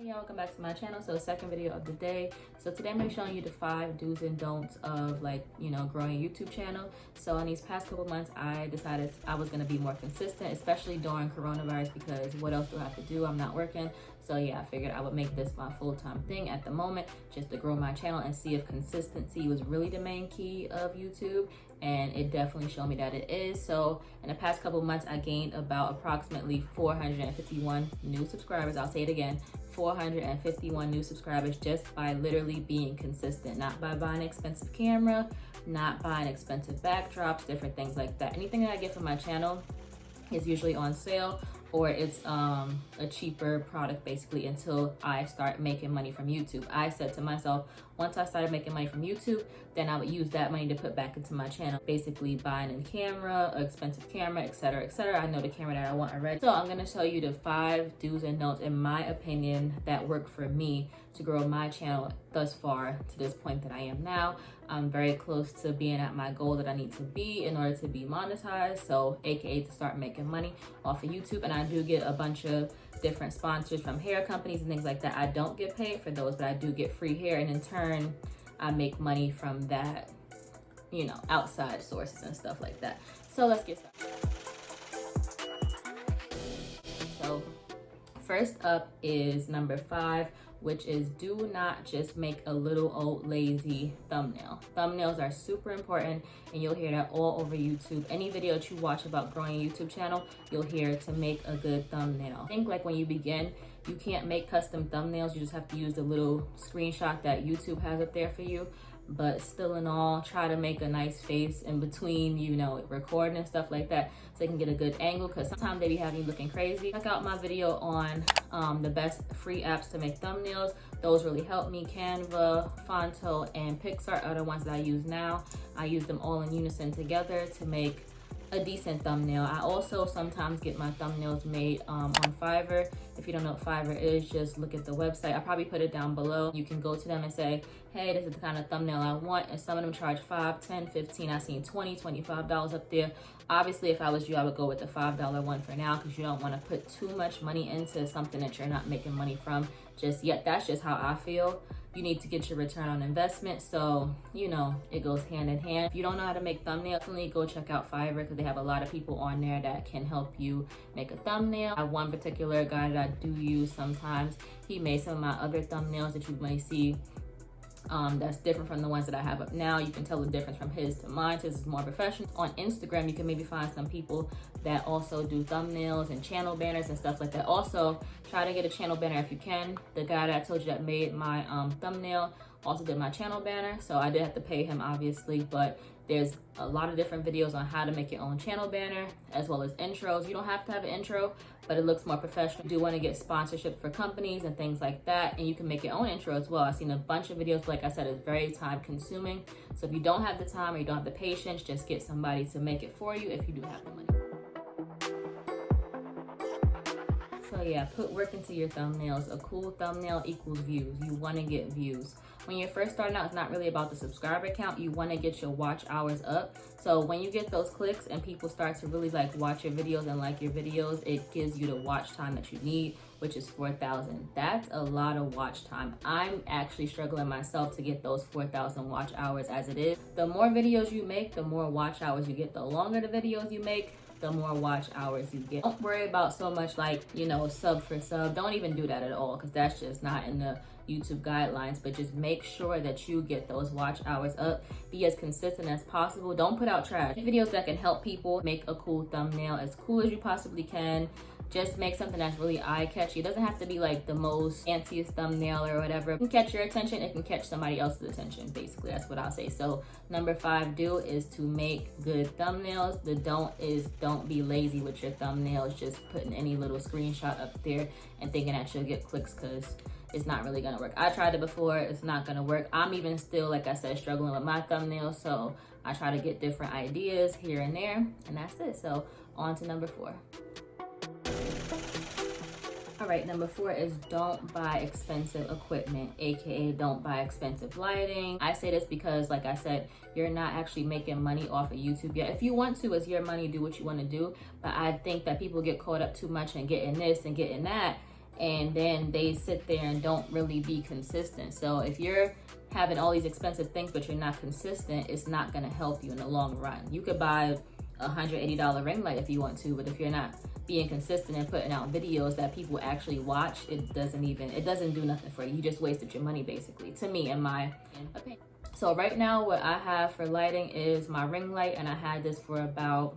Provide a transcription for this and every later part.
Hey y'all, welcome back to my channel. So second video of the day. So today I'm going to be showing you the 5 do's and don'ts of growing a YouTube channel. So in these past couple months, I decided I was going to be more consistent, especially during coronavirus, because what else do I have to do? I'm not working. So yeah, I figured I would make this my full-time thing at the moment, just to grow my channel and see if consistency was really the main key of YouTube. And it definitely showed me that it is. So in the past couple months, I gained about approximately 451 new subscribers. I'll say it again, 451 new subscribers just by literally being consistent, not by buying an expensive camera, not buying expensive backdrops, different things like that. Anything that I get from my channel is usually on sale, or it's a cheaper product basically, until I start making money from YouTube. I said to myself, once I started making money from YouTube, then I would use that money to put back into my channel, basically buying a camera, an expensive camera, etc., etc. I know the camera that I want already. So I'm gonna tell you the 5 do's and don'ts, in my opinion, that work for me to grow my channel thus far to this point that I am now. I'm very close to being at my goal that I need to be in order to be monetized, so aka to start making money off of YouTube. And I do get a bunch of different sponsors from hair companies and things like that. I don't get paid for those, but I do get free hair, and in turn I make money from that, you know, outside sources and stuff like that. So let's get started. So first up is number 5, which is do not just make a little old lazy thumbnail. Thumbnails are super important, and you'll hear that all over YouTube. Any video that you watch about growing a YouTube channel, you'll hear to make a good thumbnail. I think like when you begin, you can't make custom thumbnails. You just have to use the little screenshot that YouTube has up there for you. But still in all, try to make a nice face in between, you know, recording and stuff like that, so you can get a good angle, because sometimes they be having you looking crazy. Check out my video on the best free apps to make thumbnails. Those really help me. Canva, Fonto, and Pixar are the ones that I use now. I use them all in unison together to make a decent thumbnail. I also sometimes get my thumbnails made on Fiverr. If you don't know what Fiverr is, just look at the website. I probably put it down below. You can go to them and say, hey, this is the kind of thumbnail I want, and some of them charge $5, $10, $15. I've seen $20, $25 up there. Obviously, if I was you, I would go with the $5 one for now, because you don't want to put too much money into something that you're not making money from just yet. That's just how I feel. You need to get your return on investment, so you know it goes hand in hand. If you don't know how to make thumbnails, definitely go check out Fiverr, because they have a lot of people on there that can help you make a thumbnail. I have one particular guy that I do use sometimes. He made some of my other thumbnails that you may see that's different from the ones that I have up now. You can tell the difference from his to mine. His is more professional. On Instagram, you can maybe find some people that also do thumbnails and channel banners and stuff like that. Also, try to get a channel banner if you can. The guy that I told you that made my thumbnail also did my channel banner, so I did have to pay him obviously, but there's a lot of different videos on how to make your own channel banner, as well as intros. You don't have to have an intro, but it looks more professional. You do want to get sponsorship for companies and things like that, and you can make your own intro as well. I've seen a bunch of videos, like I said, it's very time consuming. So if you don't have the time or you don't have the patience, just get somebody to make it for you if you do have the money. So yeah, put work into your thumbnails. A cool thumbnail equals views. You want to get views. When you're first starting out, it's not really about the subscriber count. You want to get your watch hours up. So when you get those clicks and people start to really like watch your videos and like your videos, it gives you the watch time that you need, which is 4,000. That's a lot of watch time. I'm actually struggling myself to get those 4,000 watch hours as it is. The more videos you make, the more watch hours you get. The longer the videos you make, the more watch hours you get. Don't worry about so much like, you know, sub for sub. Don't even do that at all, because that's just not in the YouTube guidelines. But just make sure that you get those watch hours up. Be as consistent as possible. Don't put out trash. Videos that can help people. Make a cool thumbnail, as cool as you possibly can. Just make something that's really eye-catchy. It doesn't have to be like the most fanciest thumbnail or whatever. It can catch your attention. It can catch somebody else's attention, basically. That's what I'll say. So number 5 do is to make good thumbnails. The don't is don't be lazy with your thumbnails, just putting any little screenshot up there and thinking that you'll get clicks, because it's not really gonna work. I tried it before. It's not gonna work. I'm even still, like I said, struggling with my thumbnails. So I try to get different ideas here and there, and that's it. So on to number 4. All right, number 4 is don't buy expensive equipment, aka don't buy expensive lighting. I say this because, like I said, you're not actually making money off of YouTube yet. If you want to, it's your money, do what you want to do. But I think that people get caught up too much in getting this and getting that, and then they sit there and don't really be consistent. So if you're having all these expensive things but you're not consistent, it's not going to help you in the long run. You could buy a $180 ring light if you want to, but if you're not being consistent and putting out videos that people actually watch, it doesn't do nothing for you. You just wasted your money, basically, to me, in my opinion. So right now what I have for lighting is my ring light, and I had this for about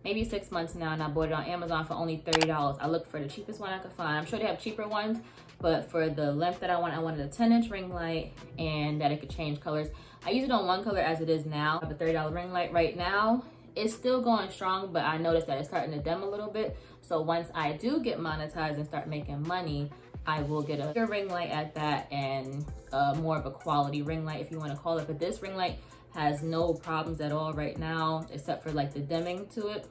maybe 6 months now, and I bought it on Amazon for only $30. I looked for the cheapest one I could find. I'm sure they have cheaper ones, but for the length that I wanted a 10-inch ring light and that it could change colors. I use it on one color as it is now. I have a $30 ring light right now. It's still going strong, but I noticed that it's starting to dim a little bit. So once I do get monetized and start making money, I will get a bigger ring light at that, and more of a quality ring light, if you want to call it. But this ring light has no problems at all right now, except for like the dimming to it.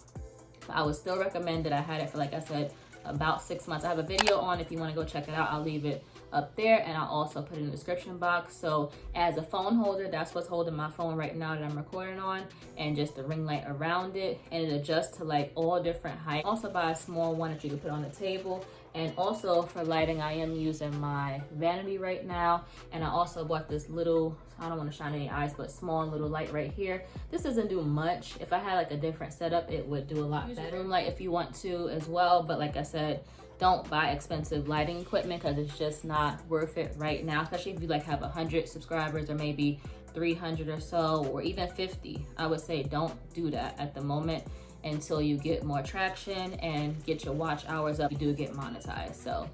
But I would still recommend it. I had it for, like I said, about 6 months. I have a video on, if you want to go check it out. I'll leave it up there, and I'll also put it in the description box. So as a phone holder, that's what's holding my phone right now that I'm recording on, and just the ring light around it, and it adjusts to like all different heights. Also buy a small one that you can put on the table. And also for lighting, I am using my vanity right now, and I also bought this little, I don't want to shine any eyes, but small little light right here. This doesn't do much. If I had like a different setup, it would do a lot better. Room light if you want to as well, but like I said, don't buy expensive lighting equipment because it's just not worth it right now, especially if you like have 100 subscribers or maybe 300 or so, or even 50. I would say don't do that at the moment until you get more traction and get your watch hours up. You do get monetized. So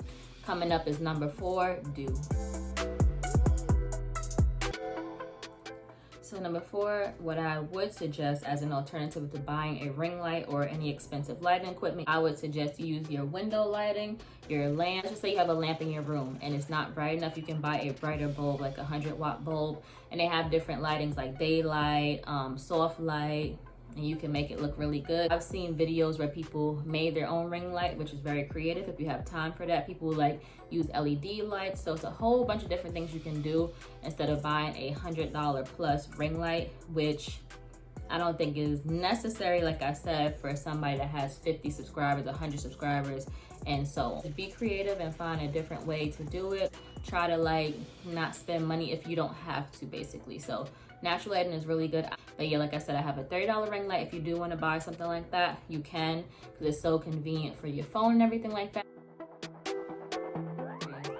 coming up is number 4, do. So number 4, what I would suggest as an alternative to buying a ring light or any expensive lighting equipment, I would suggest you use your window lighting, your lamp. Just say you have a lamp in your room and it's not bright enough, you can buy a brighter bulb, like a 100-watt bulb, and they have different lightings like daylight, soft light, and you can make it look really good. I've seen videos where people made their own ring light, which is very creative. If you have time for that, people like use LED lights. So it's a whole bunch of different things you can do instead of buying a $100 plus ring light, which I don't think is necessary, like I said, for somebody that has 50 subscribers, 100 subscribers, and so on. Be creative and find a different way to do it. Try to like not spend money if you don't have to, basically. So natural lighting is really good. But yeah, like I said, I have a $30 ring light. If you do want to buy something like that, you can, because it's so convenient for your phone and everything like that.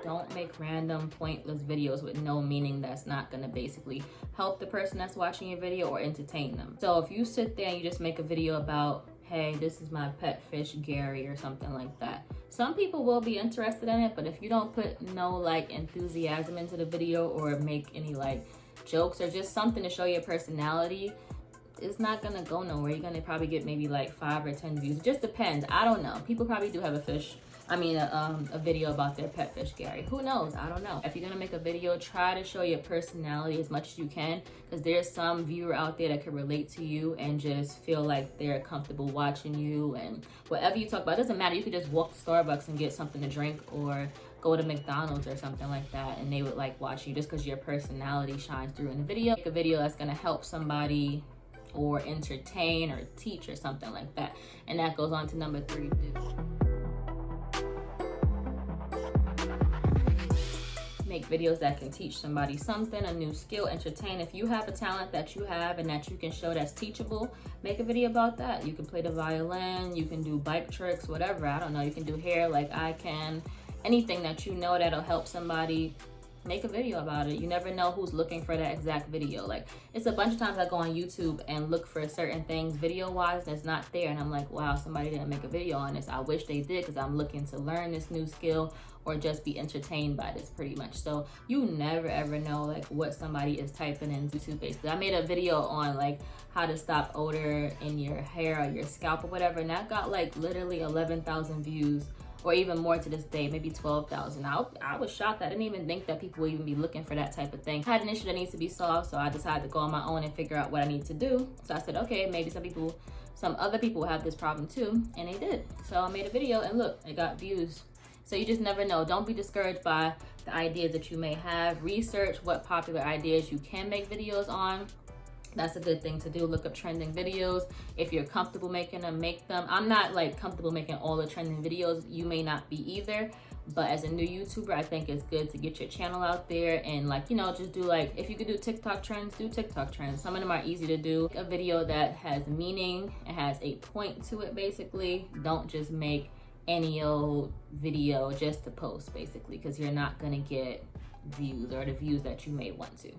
Don't make random pointless videos with no meaning that's not going to basically help the person that's watching your video or entertain them. So if you sit there and you just make a video about, hey, this is my pet fish Gary or something like that, some people will be interested in it. But if you don't put no like enthusiasm into the video or make any like jokes or just something to show your personality, it's not gonna go nowhere. You're gonna probably get maybe like 5 or 10 views. It just depends. I don't know. People probably do have a video about their pet fish Gary. Who knows? I don't know. If you're gonna make a video, try to show your personality as much as you can, because there's some viewer out there that can relate to you and just feel like they're comfortable watching you, and whatever you talk about, it doesn't matter. You could just walk to Starbucks and get something to drink, or go to McDonald's or something like that, and they would like watch you just because your personality shines through in the video. Make a video that's gonna help somebody or entertain or teach or something like that. And that goes on to number 3, do. Make videos that can teach somebody something, a new skill, entertain. If you have a talent that you have and that you can show that's teachable, make a video about that. You can play the violin, you can do bike tricks, whatever. I don't know, you can do hair like I can. Anything that you know that'll help somebody, make a video about it. You never know who's looking for that exact video. Like, it's a bunch of times I go on YouTube and look for certain things video wise and it's not there, and I'm like, wow, somebody didn't make a video on this. I wish they did, because I'm looking to learn this new skill or just be entertained by this, pretty much. So you never ever know like what somebody is typing in YouTube. Basically, I made a video on like how to stop odor in your hair or your scalp or whatever, and that got like literally 11,000 views, or even more to this day, maybe 12,000. I was shocked. I didn't even think that people would even be looking for that type of thing. I had an issue that needs to be solved, so I decided to go on my own and figure out what I need to do. So I said, okay, maybe some other people will have this problem too, and they did. So I made a video, and look, it got views. So you just never know. Don't be discouraged by the ideas that you may have. Research what popular ideas you can make videos on. That's a good thing to do. Look up trending videos. If you're comfortable making them, make them. I'm not like comfortable making all the trending videos. You may not be either, But as a new YouTuber, I think it's good to get your channel out there and, like, you know, just do, like, if you could do TikTok trends, do TikTok trends. Some of them are easy to do. A video that has meaning and has a point to it, basically. Don't just make any old video just to post, basically, because you're not gonna get views or the views that you may want to.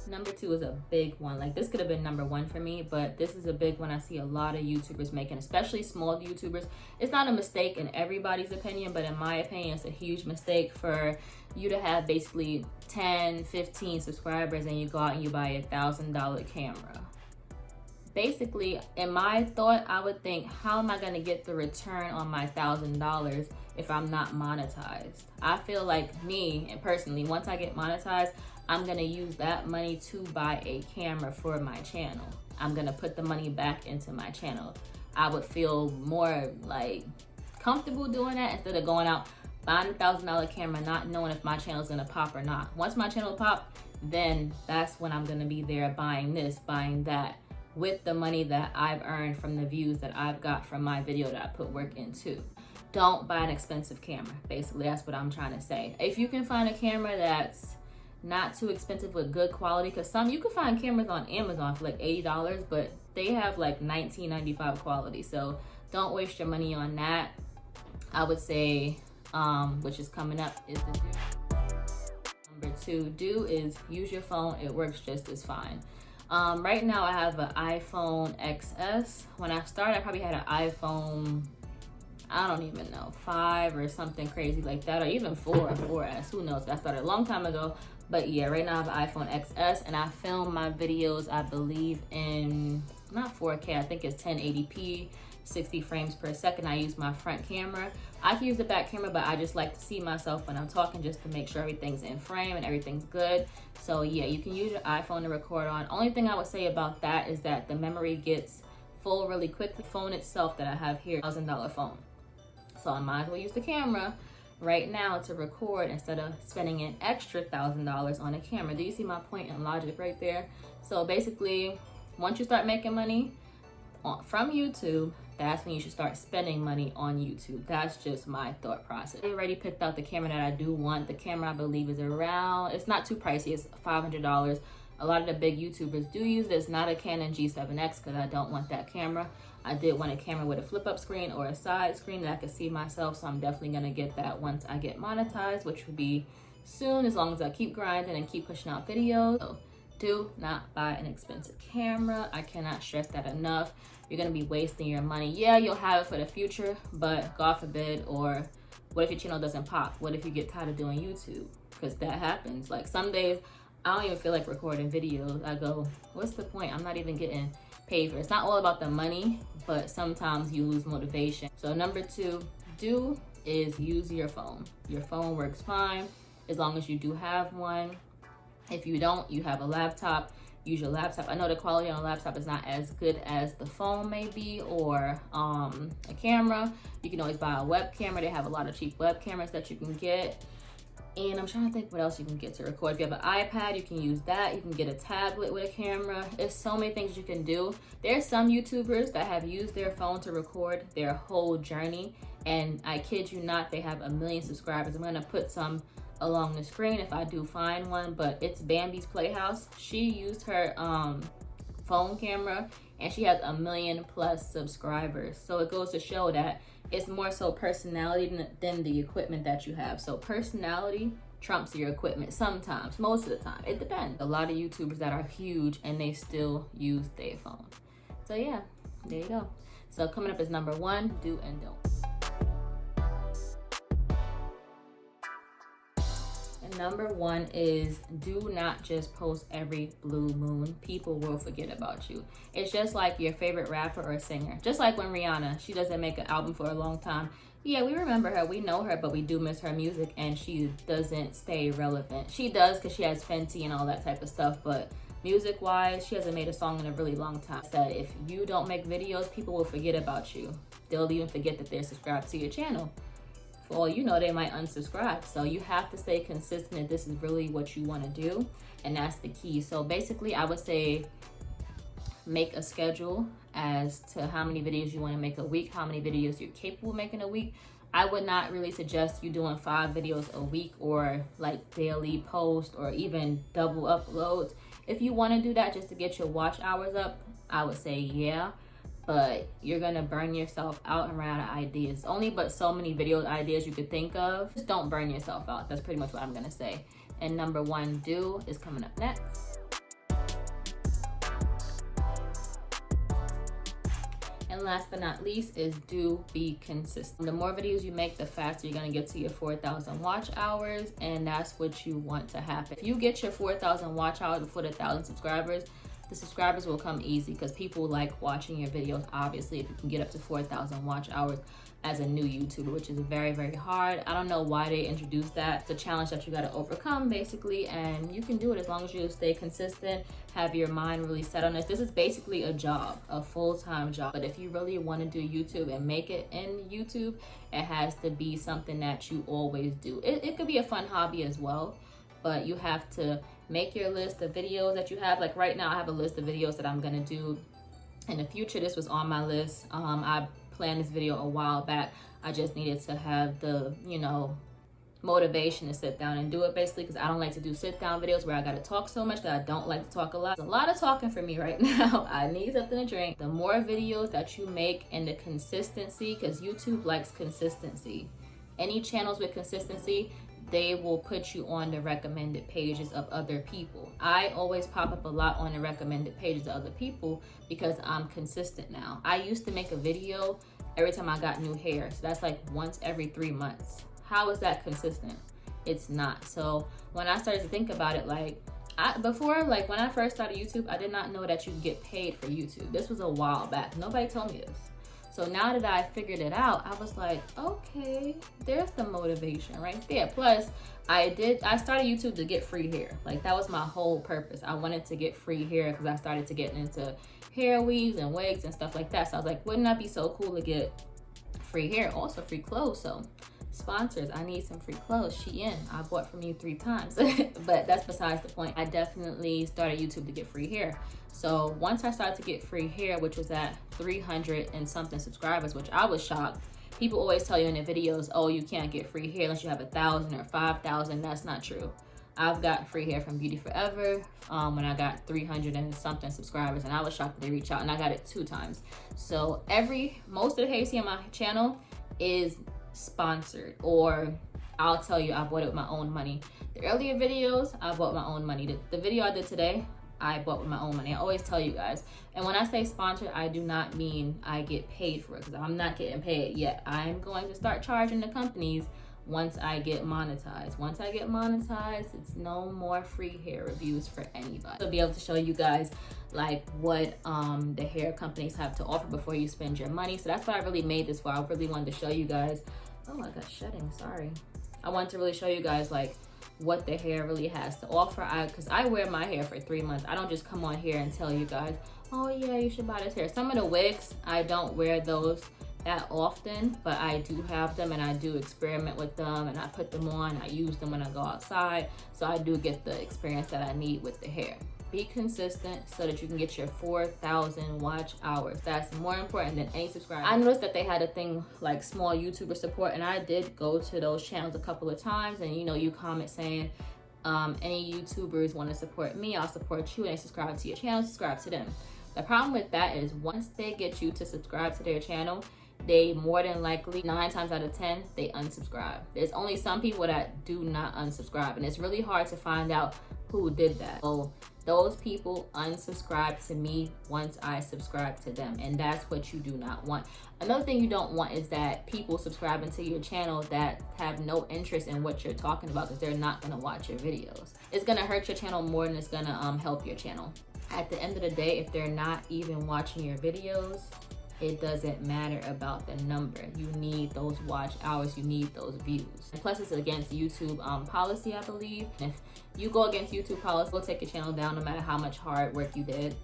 Number 2 is a big one. Like, this could have been number 1 for me, but this is a big one I see a lot of YouTubers making, especially small YouTubers. It's not a mistake in everybody's opinion, but in my opinion, it's a huge mistake for you to have basically 10, 15 subscribers and you go out and you buy $1,000 camera. Basically, in my thought, I would think, how am I going to get the return on my $1,000 if I'm not monetized? I feel like me, and personally, once I get monetized, I'm gonna use that money to buy a camera for my channel. I'm gonna put the money back into my channel. I would feel more like comfortable doing that instead of going out buying $1,000 camera, not knowing if my channel is gonna pop or not. Once my channel pop, then that's when I'm gonna be there buying this, buying that, with the money that I've earned from the views that I've got from my video that I put work into. Don't buy an expensive camera. Basically, that's what I'm trying to say. If you can find a camera that's not too expensive with good quality, because some you can find cameras on Amazon for like $80, but they have like $19.95 quality, so don't waste your money on that. I would say which is coming up is the number 2 is use your phone. It works just as fine. Right now I have an iPhone XS. When I started, I probably had an iPhone, I don't even know, 5 or something crazy like that, or even 4 or 4S, who knows. I started a long time ago. But yeah, right now I have an iPhone XS, and I film my videos, I believe, in not 4K, I think it's 1080p, 60 frames per second. I use my front camera. I can use the back camera, but I just like to see myself when I'm talking, just to make sure everything's in frame and everything's good. So yeah, you can use your iPhone to record on. Only thing I would say about that is that the memory gets full really quickly. The phone itself that I have here, $1,000 phone. So I might as well use the camera right now to record instead of spending an extra $1,000 on a camera. Do you see my point and logic right there? So basically, once you start making money from YouTube, that's when you should start spending money on YouTube. That's just my thought process. I already picked out the camera that I do want. The camera, I believe, is around, it's not too pricey, it's $500. A lot of the big YouTubers do use this, not a Canon G7X, because I don't want that camera. I did want a camera with a flip-up screen or a side screen that I could see myself, so I'm definitely gonna get that once I get monetized, which will be soon, as long as I keep grinding and keep pushing out videos. So do not buy an expensive camera. I cannot stress that enough. You're gonna be wasting your money. Yeah, you'll have it for the future, but God forbid, or what if your channel doesn't pop? What if you get tired of doing YouTube? Because that happens. Like, some days I don't even feel like recording videos. I go, what's the point? I'm not even getting paid for it. It's not all about the money, but sometimes you lose motivation. So number 2 is use your phone. Your phone works fine as long as you do have one. If you don't, you have a laptop, use your laptop. I know the quality on a laptop is not as good as the phone may be, or a camera. You can always buy a web camera. They have a lot of cheap web cameras that you can get. And I'm trying to think what else you can get to record. If you have an iPad, you can use that. You can get a tablet with a camera. There's so many things you can do. There's some YouTubers that have used their phone to record their whole journey. And I kid you not, they have 1 million subscribers. I'm gonna put some along the screen if I do find one, but it's Bambi's Playhouse. She used her phone camera and she has 1 million+ subscribers. So it goes to show that it's more so personality than the equipment that you have. So personality trumps your equipment sometimes, most of the time. It depends. A lot of YouTubers that are huge and they still use their phone. So yeah, there you go. So coming up is number 1, do and don't. Number 1 is do not just post every blue moon. People will forget about you. It's just like your favorite rapper or singer. Just like when Rihanna, she doesn't make an album for a long time. Yeah, we remember her, we know her, but we do miss her music and she doesn't stay relevant. She does because she has Fenty and all that type of stuff, but music-wise, she hasn't made a song in a really long time. That if you don't make videos, people will forget about you. They'll even forget that they're subscribed to your channel. For all you know, they might unsubscribe. So you have to stay consistent if this is really what you want to do, and that's the key. So basically, I would say make a schedule as to how many videos you want to make a week, how many videos you're capable of making a week. I would not really suggest you doing 5 videos a week or like daily post or even double uploads. If you want to do that just to get your watch hours up, I would say yeah, but you're gonna burn yourself out and run out of ideas. Only but so many video ideas you could think of. Just don't burn yourself out. That's pretty much what I'm gonna say. And number 1 do is coming up next. And last but not least is do be consistent. The more videos you make, the faster you're gonna get to your 4,000 watch hours, and that's what you want to happen. If you get your 4,000 watch hours before the 1,000 subscribers, the subscribers will come easy because people like watching your videos. Obviously, if you can get up to 4,000 watch hours as a new YouTuber, which is very, very hard. I don't know why they introduced that. It's a challenge that you got to overcome basically, and you can do it as long as you stay consistent, have your mind really set on this. This is basically a job, a full-time job. But if you really want to do YouTube and make it in YouTube, it has to be something that you always do. It could be a fun hobby as well, but you have to make your list of videos that you have. Like right now, I have a list of videos that I'm gonna do in the future. This was on my list. I planned this video a while back. I just needed to have the, you know, motivation to sit down and do it basically, because I don't like to do sit down videos where I gotta talk so much that I don't like to talk a lot. There's a lot of talking for me right now. I need something to drink. The more videos that you make and the consistency, because YouTube likes consistency. Any channels with consistency, they will put you on the recommended pages of other people. I always pop up a lot on the recommended pages of other people because I'm consistent now. I used to make a video every time I got new hair. So that's like once every 3 months. How is that consistent? It's not. So when I started to think about it, like before, like when I first started YouTube, I did not know that you could get paid for YouTube. This was a while back. Nobody told me this. So now that I figured it out, I was like, okay, there's the motivation right there. Plus, I started YouTube to get free hair. Like that was my whole purpose. I wanted to get free hair because I started to get into hair weaves and wigs and stuff like that. So I was like, wouldn't that be so cool to get free hair? Also free clothes. So sponsors, I need some free clothes. Shein, I bought from you 3 times. But that's besides the point. I definitely started YouTube to get free hair. So once I started to get free hair, which was at 300 and something subscribers, which I was shocked. People always tell you in their videos, oh, you can't get free hair unless you have 1,000 or 5,000. That's not true. I've got free hair from Beauty Forever when I got 300 and something subscribers, and I was shocked that they reached out, and I got it 2 times. So most of the hair you see on my channel is sponsored, or I'll tell you I bought it with my own money. The earlier videos, I bought my own money. The video I did today, I bought with my own money. I always tell you guys. And when I say sponsored, I do not mean I get paid for it, because I'm not getting paid yet. I'm going to start charging the companies once I get monetized. Once I get monetized, it's no more free hair reviews for anybody. I'll be able to show you guys like what the hair companies have to offer before you spend your money. So that's what I really made this for. I really wanted to show you guys. Oh, I got shedding, sorry. I wanted to really show you guys like what the hair really has to offer. Because I wear my hair for 3 months. I don't just come on here and tell you guys, oh yeah, you should buy this hair. Some of the wigs, I don't wear those that often, but I do have them and I do experiment with them and I put them on. I use them when I go outside. So I do get the experience that I need with the hair. Be consistent so that you can get your 4,000 watch hours. That's more important than any subscriber. I noticed that they had a thing like small YouTuber support, and I did go to those channels a couple of times, and you know, you comment saying any YouTubers want to support me, I'll support you, and they subscribe to your channel, subscribe to them. The problem with that is once they get you to subscribe to their channel, they more than likely 9 times out of 10 they unsubscribe. There's only some people that do not unsubscribe, and it's really hard to find out who did that. So those people unsubscribe to me once I subscribe to them, and that's what you do not want. Another thing you don't want is that people subscribing to your channel that have no interest in what you're talking about, because they're not going to watch your videos. It's going to hurt your channel more than it's going to help your channel. At the end of the day, if they're not even watching your videos, it doesn't matter about the number. You need those watch hours, you need those views. And plus, it's against YouTube policy, I believe. And if you go against YouTube policy, it'll take your channel down no matter how much hard work you did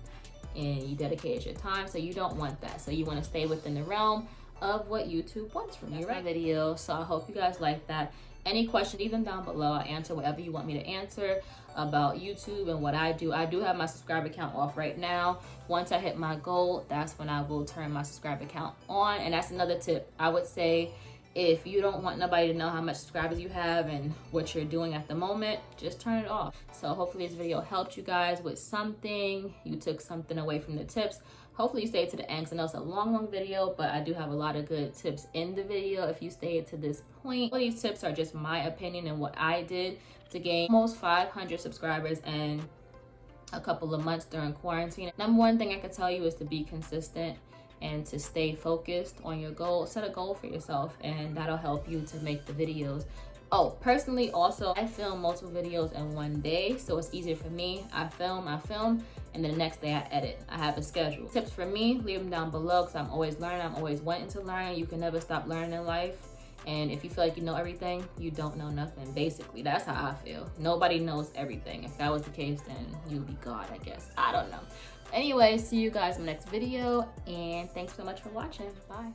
and you dedicated your time. So you don't want that. So you want to stay within the realm of what YouTube wants from you, right? Video. So I hope you guys like that. Any questions, leave them down below. I'll answer whatever you want me to answer about YouTube and what I do. I do have my subscriber count off right now. Once I hit my goal, that's when I will turn my subscriber count on. And that's another tip. I would say If you don't want nobody to know how much subscribers you have and what you're doing at the moment, just turn it off. So hopefully this video helped you guys with something. You took something away from the tips. Hopefully you stayed to the end, because I know it's a long video, but I do have a lot of good tips in the video if you stayed to this point. All these tips are just my opinion and what I did to gain almost 500 subscribers in a couple of months during quarantine. Number one thing I can tell you is to be consistent and to stay focused on your goal. Set a goal for yourself, and that'll help you to make the videos. Oh, personally also, I film multiple videos in one day, so it's easier for me. I film, and then the next day I edit. I have a schedule. Tips for me, leave them down below, because I'm always learning. I'm always wanting to learn. You can never stop learning in life. And if you feel like you know everything, you don't know nothing. Basically, that's how I feel. Nobody knows everything. If that was the case, then you'd be God, I guess. I don't know. Anyway, see you guys in the next video, and thanks so much for watching. Bye.